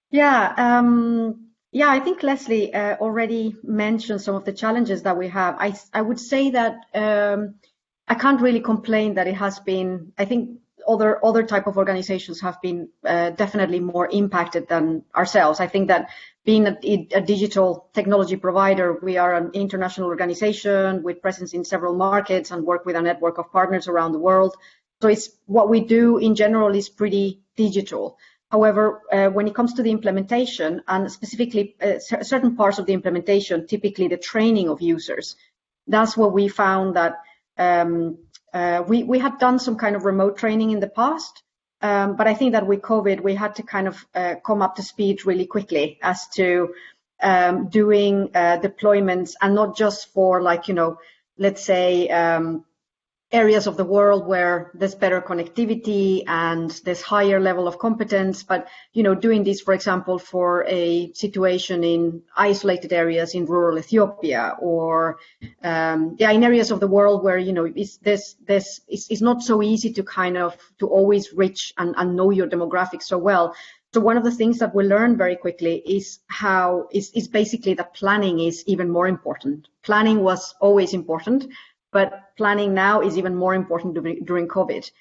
Yeah, I think Leslie already mentioned some of the challenges that we have. I would say that I can't really complain that it has been. I think other type of organizations have been definitely more impacted than ourselves. I think that being a digital technology provider, we are an international organization with presence in several markets and work with a network of partners around the world. So it's what we do in general is pretty digital. However, when it comes to the implementation, and specifically certain parts of the implementation, typically the training of users, that's what we found that we had done some kind of remote training in the past, but I think that with COVID, we had to kind of come up to speed really quickly as to doing deployments, and not just for, like, let's say, areas of the world where there's better connectivity and there's higher level of competence, but doing this, for example, for a situation in isolated areas in rural Ethiopia, or in areas of the world where it's not so easy to always reach and know your demographics so well. So one of the things that we learned very quickly is basically that planning is even more important. Planning was always important, but planning now is even more important during COVID,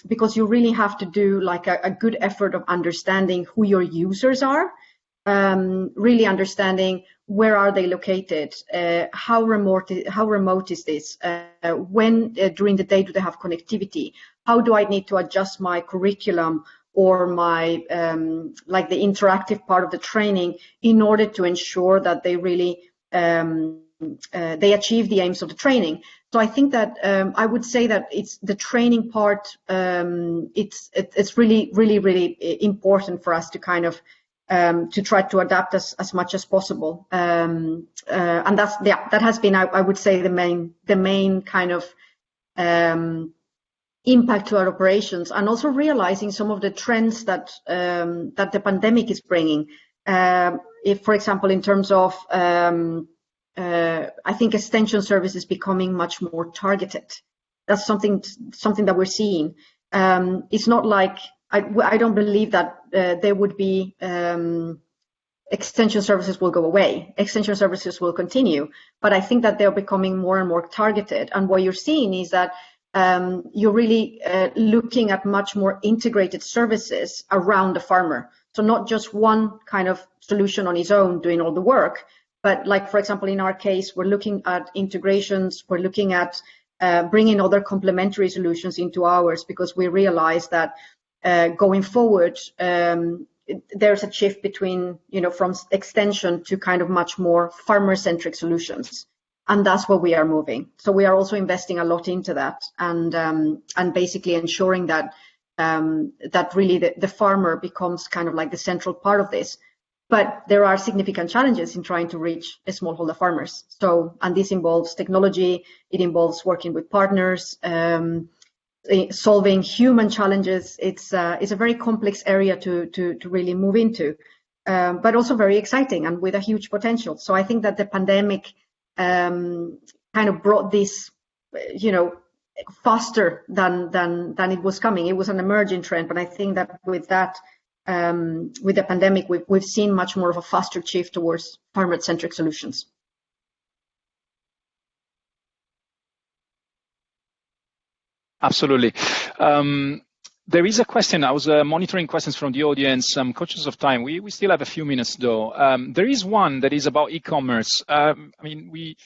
because you really have to do like a good effort of understanding who your users are, really understanding where are they located, how remote is this, when during the day do they have connectivity, how do I need to adjust my curriculum or my like the interactive part of the training in order to ensure that they really they achieve the aims of the training. So I think that I would say that it's the training part. It's really important for us to kind of to try to adapt as much as possible. And that has been, I would say, the main kind of impact to our operations, and also realizing some of the trends that that the pandemic is bringing. If, for example, in terms of I think extension service is becoming much more targeted. That's something that we're seeing. It's not like I don't believe that there would be extension services will go away. Extension services will continue, but I think that they're becoming more and more targeted. And what you're seeing is that you're really looking at much more integrated services around the farmer. So not just one kind of solution on its own doing all the work, but like, for example, in our case, we're looking at integrations, we're looking at bringing other complementary solutions into ours, because we realize that going forward, there's a shift between, from extension to kind of much more farmer-centric solutions. And that's where we are moving. So we are also investing a lot into that, and basically ensuring that that really the farmer becomes kind of like the central part of this. But there are significant challenges in trying to reach smallholder farmers. So, and this involves technology, it involves working with partners, solving human challenges. It's a very complex area to really move into, but also very exciting and with a huge potential. So I think that the pandemic kind of brought this, faster than it was coming. It was an emerging trend, but I think that with that, with the pandemic, we've seen much more of a faster shift towards farmer-centric solutions. Absolutely. There is a question. I was monitoring questions from the audience. I'm conscious of time. We still have a few minutes, though. There is one that is about e-commerce. We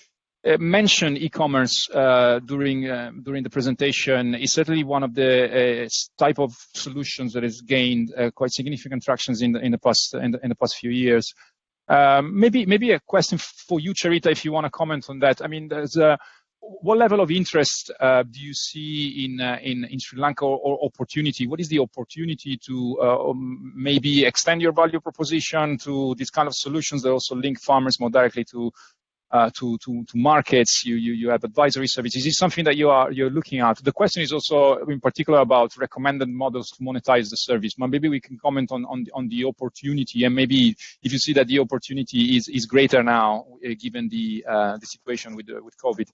mentioned e-commerce during the presentation. It's certainly one of the type of solutions that has gained quite significant tractions in the past few years. Maybe a question for you, Charita, if you want to comment on that. I mean, there's what level of interest do you see in Sri Lanka, or opportunity? What is the opportunity to maybe extend your value proposition to these kind of solutions that also link farmers more directly to markets? You have advisory services. Is this something that you're looking at? The question is also in particular about recommended models to monetize the service. Maybe we can comment on the opportunity, and maybe if you see that the opportunity is greater now given the situation with COVID.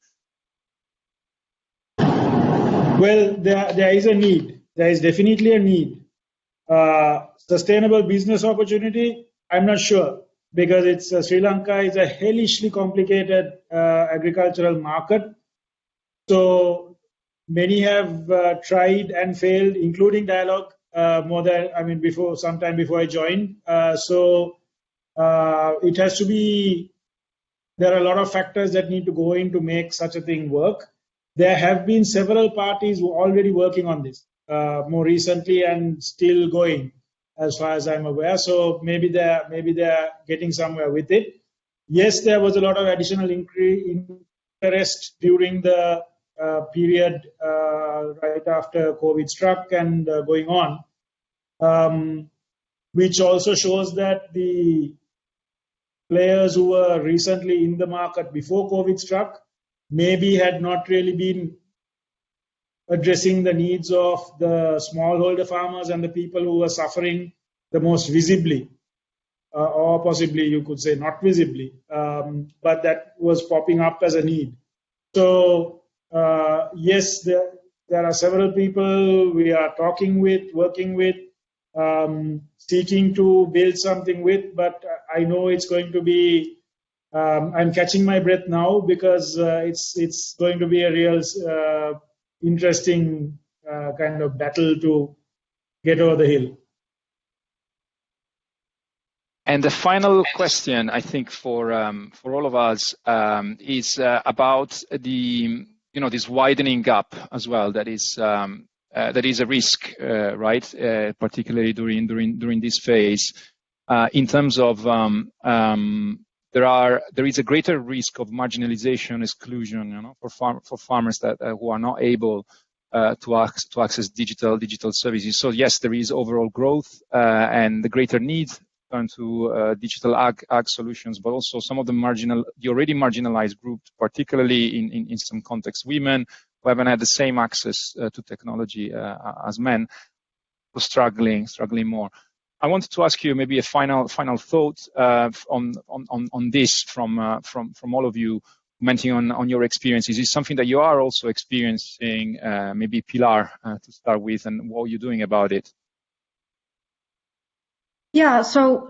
Well, there is a need. There is definitely a need. Sustainable business opportunity, I'm not sure, because Sri Lanka is a hellishly complicated agricultural market. So many have tried and failed, including Dialogue, sometime before I joined. It has to be, there are a lot of factors that need to go in to make such a thing work. There have been several parties who are already working on this more recently and still going, as far as I'm aware. So maybe they're getting somewhere with it. Yes, there was a lot of additional interest during the period right after COVID struck and going on, which also shows that the players who were recently in the market before COVID struck maybe had not really been addressing the needs of the smallholder farmers and the people who were suffering the most visibly, or possibly you could say not visibly, but that was popping up as a need. So yes, there are several people we are talking with, working with, seeking to build something with, but I know it's going to be, I'm catching my breath now because it's going to be a real interesting kind of battle to get over the hill. And the final question, I think, for all of us is about the this widening gap as well. That is a risk, right? Particularly during this phase, in terms of there is a greater risk of marginalization, exclusion, for farmers that who are not able to access digital services. So yes, there is overall growth and the greater need turn to digital ag solutions, but also some of the already marginalized groups, particularly in some contexts, women who haven't had the same access to technology as men, who struggling more. I wanted to ask you maybe a final thought on this from all of you, commenting on your experiences. Is this something that you are also experiencing? Maybe Pilar to start with, and what are you doing about it? Yeah, so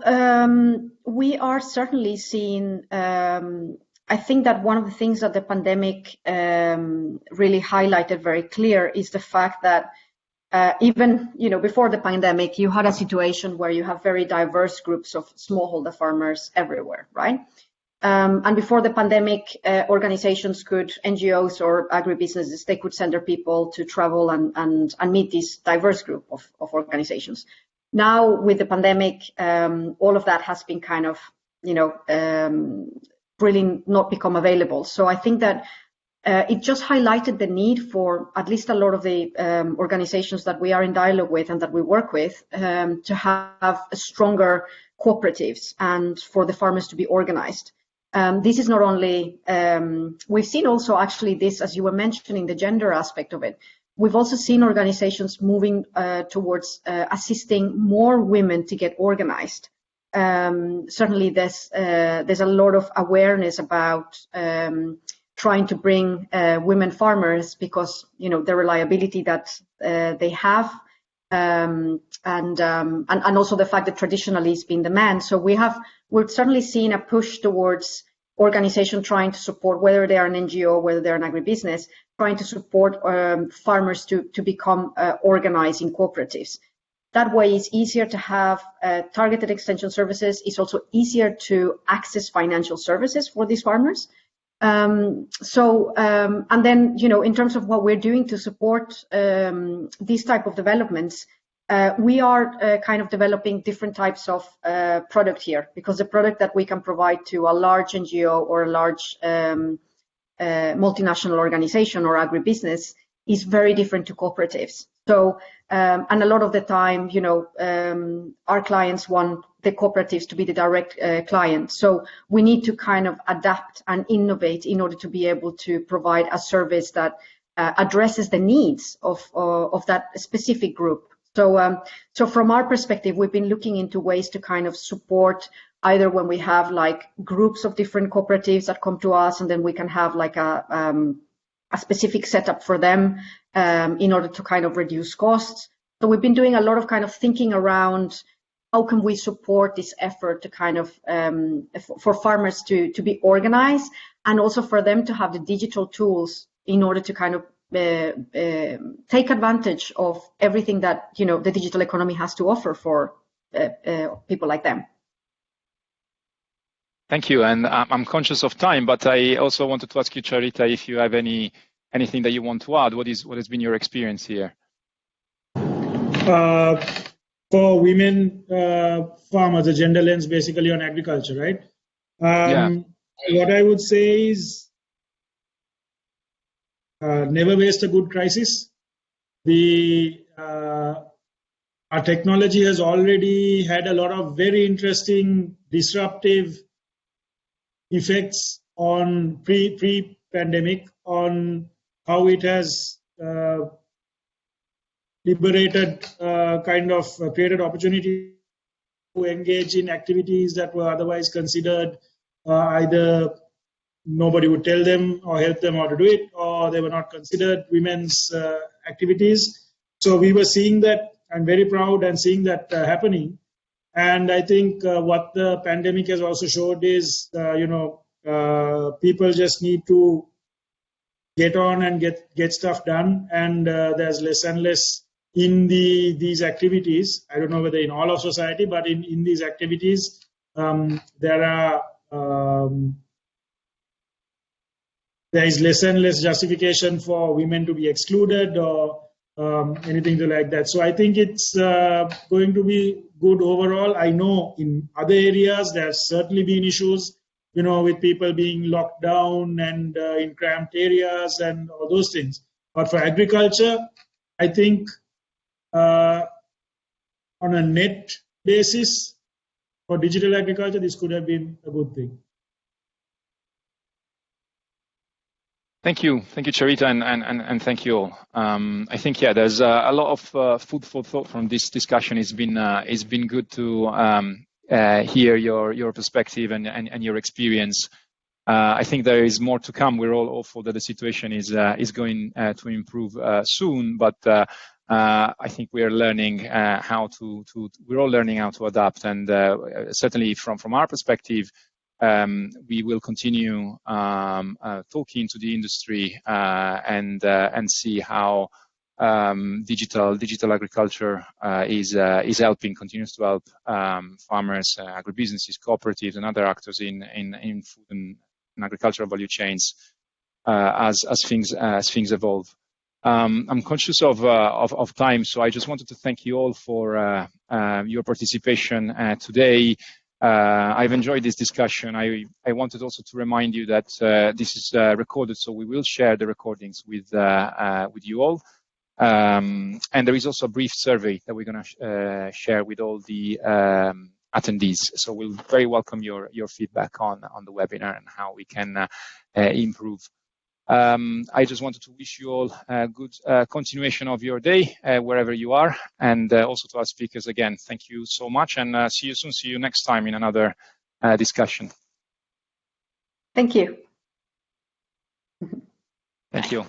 we are certainly seeing, I think that one of the things that the pandemic really highlighted very clear is the fact that even before the pandemic, you had a situation where you have very diverse groups of smallholder farmers everywhere, right? And before the pandemic, organizations NGOs or agribusinesses, they could send their people to travel and meet this diverse group of organizations. Now, with the pandemic, all of that has been kind of, really not become available. So I think that it just highlighted the need for at least a lot of the organizations that we are in dialogue with and that we work with to have stronger cooperatives and for the farmers to be organized. This is not only, we've seen also actually this, as you were mentioning, the gender aspect of it. We've also seen organizations moving towards assisting more women to get organized. Certainly, there's a lot of awareness about trying to bring women farmers because the reliability that they have, and also the fact that traditionally it's been the man. So we're certainly seeing a push towards organization trying to support, whether they are an NGO, whether they're an agribusiness, trying to support farmers to become organized in cooperatives. That way, it's easier to have targeted extension services. It's also easier to access financial services for these farmers. And then, in terms of what we're doing to support these type of developments, we are kind of developing different types of product here, because the product that we can provide to a large NGO or a large multinational organization or agribusiness is very different to cooperatives. So, and a lot of the time, our clients want the cooperatives to be the direct client. So we need to kind of adapt and innovate in order to be able to provide a service that addresses the needs of that specific group. So, so from our perspective, we've been looking into ways to kind of support either when we have like groups of different cooperatives that come to us, and then we can have like a specific setup for them in order to kind of reduce costs. So we've been doing a lot of kind of thinking around how can we support this effort to kind of for farmers to be organized, and also for them to have the digital tools in order to kind of take advantage of everything that the digital economy has to offer for people like them. Thank you, and I'm conscious of time, but I also wanted to ask you, Charita, if you have anything that you want to add. What has been your experience here? For women farmers, the gender lens basically on agriculture, right? What I would say is never waste a good crisis. Our technology has already had a lot of very interesting disruptive effects on pre-pandemic on how it has liberated created opportunity to engage in activities that were otherwise considered either nobody would tell them or help them how to do it, or they were not considered women's activities. So we were seeing that. I'm very proud and seeing that happening. And I think what the pandemic has also showed is, people just need to get on and get stuff done. And there's less and less in these activities. I don't know whether in all of society, but in these activities, there is less and less justification for women to be excluded or anything like that. So I think it's going to be good overall. I know in other areas there's certainly been issues, with people being locked down and in cramped areas and all those things. But for agriculture, I think on a net basis for digital agriculture, this could have been a good thing. Thank you, Charita, and thank you all. I think there's a lot of food for thought from this discussion. It's been good to hear your perspective and your experience. I think there is more to come. We're all hopeful that the situation is going to improve soon, but I think we are learning we're all learning how to adapt, and certainly from our perspective. We will continue talking to the industry and see how digital agriculture is helping, continues to help farmers, agribusinesses, cooperatives, and other actors in food and agricultural value chains as things evolve. I'm conscious of time, so I just wanted to thank you all for your participation today. I've enjoyed this discussion. I wanted also to remind you that this is recorded, so we will share the recordings with you all. And there is also a brief survey that we're going to share with all the attendees. So we'll very welcome your feedback on the webinar and how we can improve. I just wanted to wish you all a good continuation of your day wherever you are, and also to our speakers again, thank you so much, and see you soon. See you next time in another discussion. Thank you. Thank you.